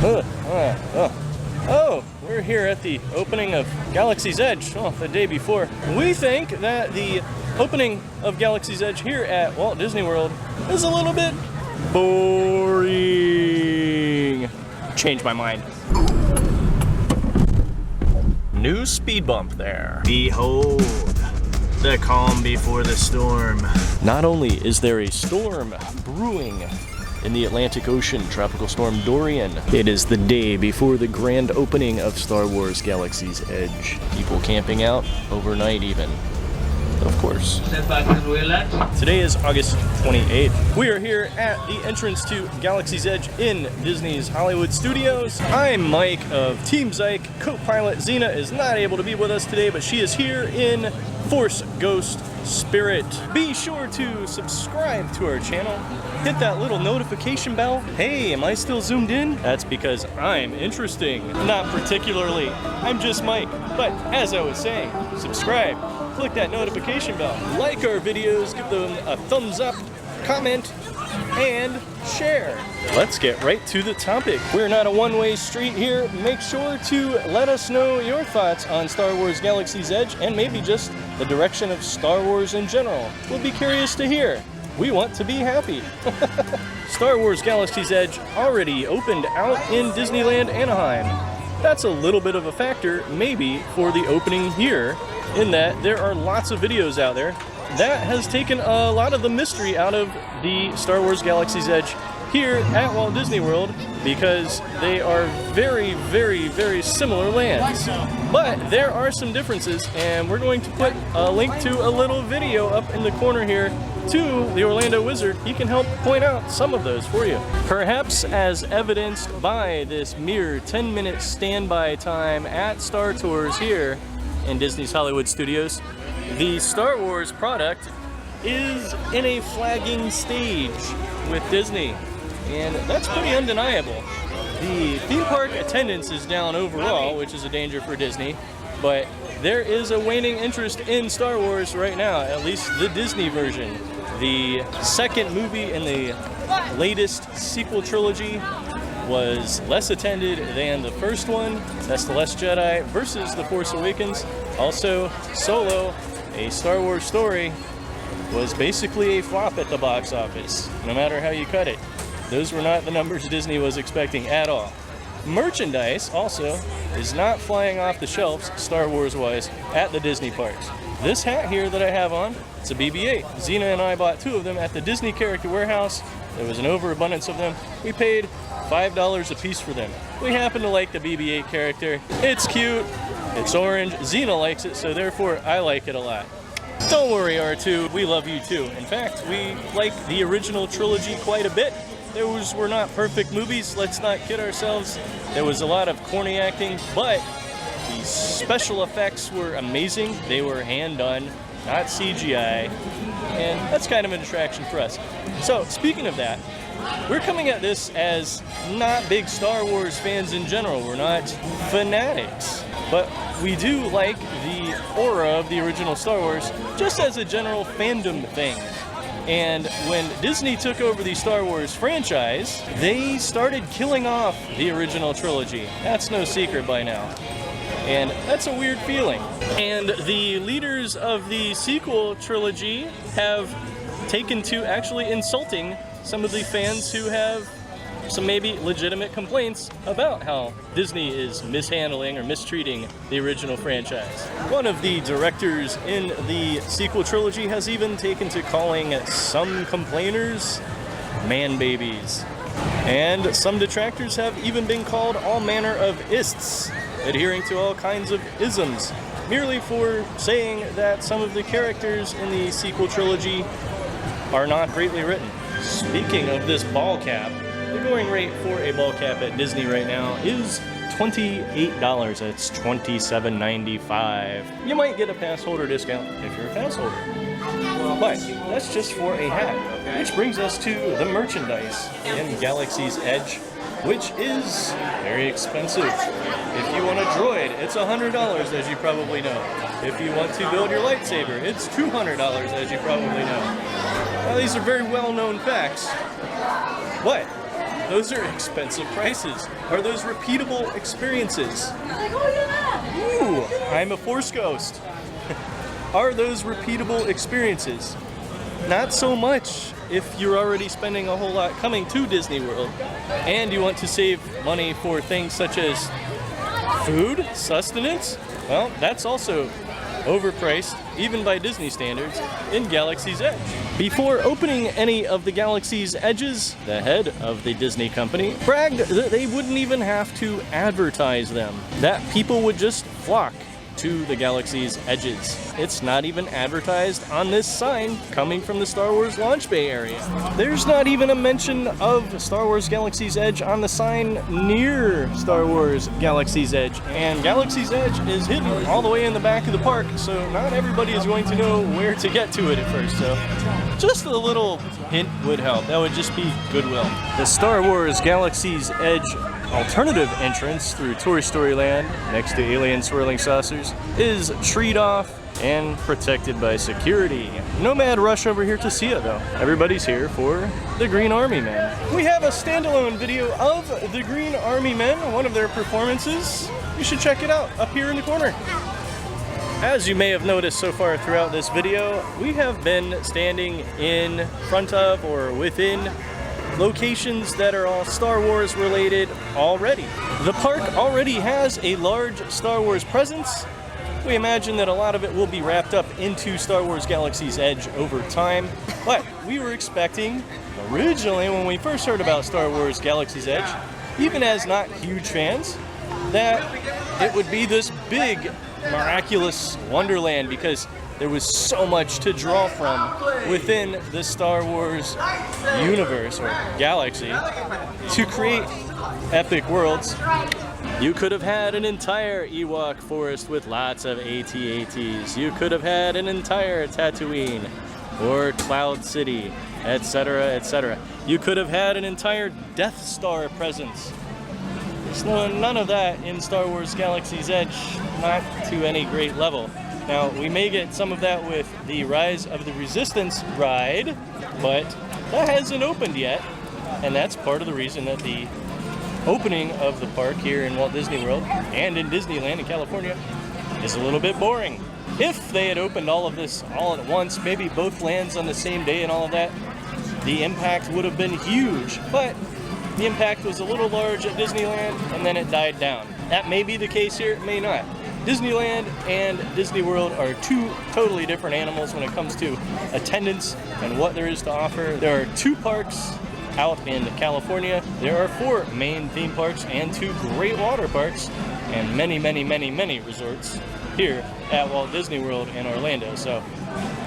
Oh, we're here at the opening of Galaxy's Edge. Well, the day before. We think that the opening of Galaxy's Edge here at Walt Disney World is a little bit boring. Changed my mind. New speed bump there. Behold, the calm before the storm. Not only is there a storm brewing in the Atlantic Ocean, Tropical Storm Dorian, it is the day before the grand opening of Star Wars Galaxy's Edge. People camping out overnight even. Of course. Today is August 28th. We are here at the entrance to Galaxy's Edge in Disney's Hollywood Studios. I'm Mike of Team Zyke. Co-pilot Xena is not able to be with us today, but she is here in Force Ghost Spirit. Be sure to subscribe to our channel. Hit that little notification bell. Hey, am I still zoomed in? That's because I'm interesting. Not particularly. I'm just Mike. But as I was saying, subscribe. Click that notification bell. Like our videos, give them a thumbs up, comment, and share. Let's get right to the topic. We're not a one-way street here. Make sure to let us know your thoughts on Star Wars Galaxy's Edge and maybe just the direction of Star Wars in general. We'll be curious to hear. We want to be happy. Star Wars Galaxy's Edge already opened out in Disneyland Anaheim. That's a little bit of a factor, maybe, for the opening here, in that there are lots of videos out there. That has taken a lot of the mystery out of the Star Wars Galaxy's Edge here at Walt Disney World, because they are very, very, very similar lands. But there are some differences, and we're going to put a link to a little video up in the corner here to the Orlando Wizard. He can help point out some of those for you. Perhaps as evidenced by this mere 10-minute standby time at Star Tours here in Disney's Hollywood Studios, the Star Wars product is in a flagging stage with Disney, and that's pretty undeniable. The theme park attendance is down overall, which is a danger for Disney, but there is a waning interest in Star Wars right now, at least the Disney version. The second movie in the latest sequel trilogy was less attended than the first one. That's The Last Jedi versus The Force Awakens. Also, Solo, a Star Wars story, was basically a flop at the box office, no matter how you cut it. Those were not the numbers Disney was expecting at all. Merchandise also is not flying off the shelves, Star Wars-wise, at the Disney parks. This hat here that I have on, it's a BB-8. Xena and I bought 2 of them at the Disney Character Warehouse. There was an overabundance of them. We paid $5 a piece for them. We happen to like the BB-8 character. It's cute, it's orange. Xena likes it, so therefore I like it a lot. Don't worry, R2, we love you too. In fact, we like the original trilogy quite a bit. Those were not perfect movies, let's not kid ourselves. There was a lot of corny acting, but the special effects were amazing. They were hand done, not CGI, and that's kind of an attraction for us. So, speaking of that, we're coming at this as not big Star Wars fans in general. We're not fanatics, but we do like the aura of the original Star Wars just as a general fandom thing. And when Disney took over the Star Wars franchise, they started killing off the original trilogy. That's no secret by now. And that's a weird feeling. And the leaders of the sequel trilogy have taken to actually insulting some of the fans who have some maybe legitimate complaints about how Disney is mishandling or mistreating the original franchise. One of the directors in the sequel trilogy has even taken to calling some complainers man babies. And some detractors have even been called all manner of ists, adhering to all kinds of isms, merely for saying that some of the characters in the sequel trilogy are not greatly written. Speaking of this ball cap, the going rate for a ball cap at Disney right now is $28. That's $27.95. You might get a pass holder discount if you're a pass holder. But that's just for a hat. Which brings us to the merchandise in Galaxy's Edge, which is very expensive. If you want a droid, it's $100, as you probably know. If you want to build your lightsaber, it's $200, as you probably know. Now, these are very well-known facts, but those are expensive prices. Are those repeatable experiences? Ooh, I'm a Force Ghost. Are those repeatable experiences? Not so much if you're already spending a whole lot coming to Disney World and you want to save money for things such as food, sustenance. Well, that's also overpriced, even by Disney standards, in Galaxy's Edge. Before opening any of the Galaxy's Edges, the head of the Disney Company bragged that they wouldn't even have to advertise them, that people would just flock to the Galaxy's Edges. It's not even advertised on this sign coming from the Star Wars Launch Bay area. There's not even a mention of Star Wars Galaxy's Edge on the sign near Star Wars Galaxy's Edge. And Galaxy's Edge is hidden all the way in the back of the park, so not everybody is going to know where to get to it at first. So just a little hint would help. That would just be goodwill. The Star Wars Galaxy's Edge alternative entrance through Toy Story Land, next to alien swirling saucers, is treed off and protected by security. No mad rush over here to see it though. Everybody's here for the Green Army Men. We have a standalone video of the Green Army Men, one of their performances. You should check it out up here in the corner. As you may have noticed so far throughout this video, we have been standing in front of or within locations that are all Star Wars related already. The park already has a large Star Wars presence. We imagine that a lot of it will be wrapped up into Star Wars Galaxy's Edge over time, but we were expecting, originally when we first heard about Star Wars Galaxy's Edge, even as not huge fans, that it would be this big, miraculous wonderland because there was so much to draw from within the Star Wars universe or galaxy to create epic worlds. You could have had an entire Ewok forest with lots of AT-ATs. You could have had an entire Tatooine or Cloud City, etc., etc. You could have had an entire Death Star presence. There's none of that in Star Wars Galaxy's Edge, not to any great level. Now, we may get some of that with the Rise of the Resistance ride, but that hasn't opened yet, and that's part of the reason that the opening of the park here in Walt Disney World and in Disneyland in California is a little bit boring. If they had opened all of this all at once, maybe both lands on the same day and all of that, the impact would have been huge, but the impact was a little large at Disneyland and then it died down. That may be the case here, it may not. Disneyland and Disney World are two totally different animals when it comes to attendance and what there is to offer. There are 2 parks out in California. There are 4 main theme parks and 2 great water parks and many, many, many, many resorts here at Walt Disney World in Orlando. So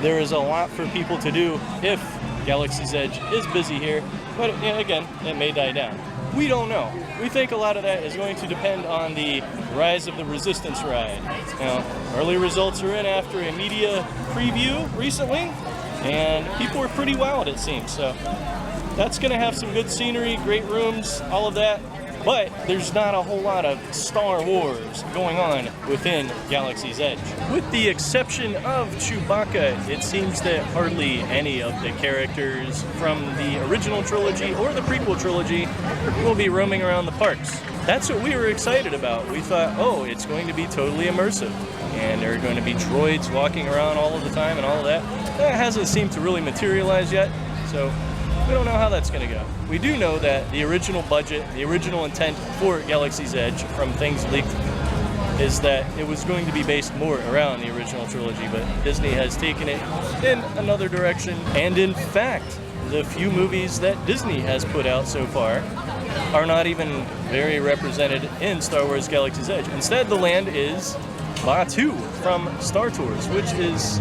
there is a lot for people to do if Galaxy's Edge is busy here, but again, it may die down. We don't know. We think a lot of that is going to depend on the Rise of the Resistance ride. Now, early results are in after a media preview recently, and people were pretty wowed, it seems. So that's going to have some good scenery, great rooms, all of that. But there's not a whole lot of Star Wars going on within Galaxy's Edge. With the exception of Chewbacca, it seems that hardly any of the characters from the original trilogy or the prequel trilogy will be roaming around the parks. That's what we were excited about. We thought, oh, it's going to be totally immersive, and there are going to be droids walking around all of the time and all of that. That hasn't seemed to really materialize yet, so we don't know how that's going to go. We do know that the original budget, the original intent for Galaxy's Edge from things leaked is that it was going to be based more around the original trilogy, but Disney has taken it in another direction. And in fact, the few movies that Disney has put out so far are not even very represented in Star Wars Galaxy's Edge. Instead, the land is Batuu from Star Tours, which is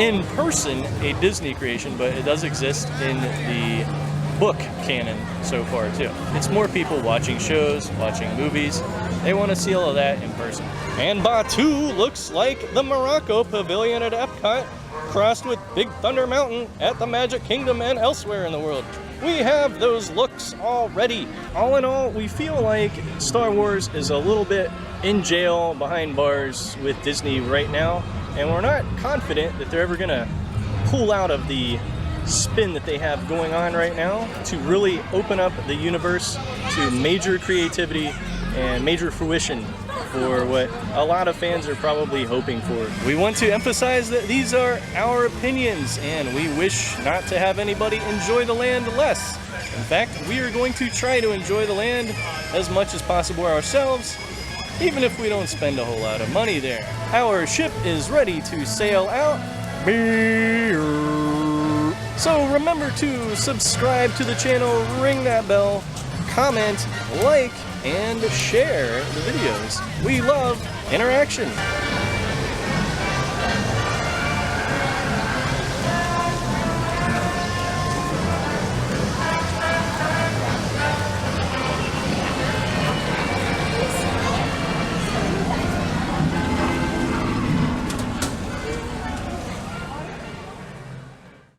in person a Disney creation, but it does exist in the book canon so far too. It's more people watching shows, watching movies. They want to see all of that in person. And Batuu looks like the Morocco Pavilion at Epcot, crossed with Big Thunder Mountain at the Magic Kingdom and elsewhere in the world. We have those looks already. All in all, we feel like Star Wars is a little bit in jail behind bars with Disney right now, and we're not confident that they're ever gonna pull out of the spin that they have going on right now to really open up the universe to major creativity and major fruition for what a lot of fans are probably hoping for. We want to emphasize that these are our opinions, and we wish not to have anybody enjoy the land less. In fact, we are going to try to enjoy the land as much as possible ourselves, even if we don't spend a whole lot of money there. Our ship is ready to sail out. So remember to subscribe to the channel, ring that bell, comment, like, and share the videos. We love interaction.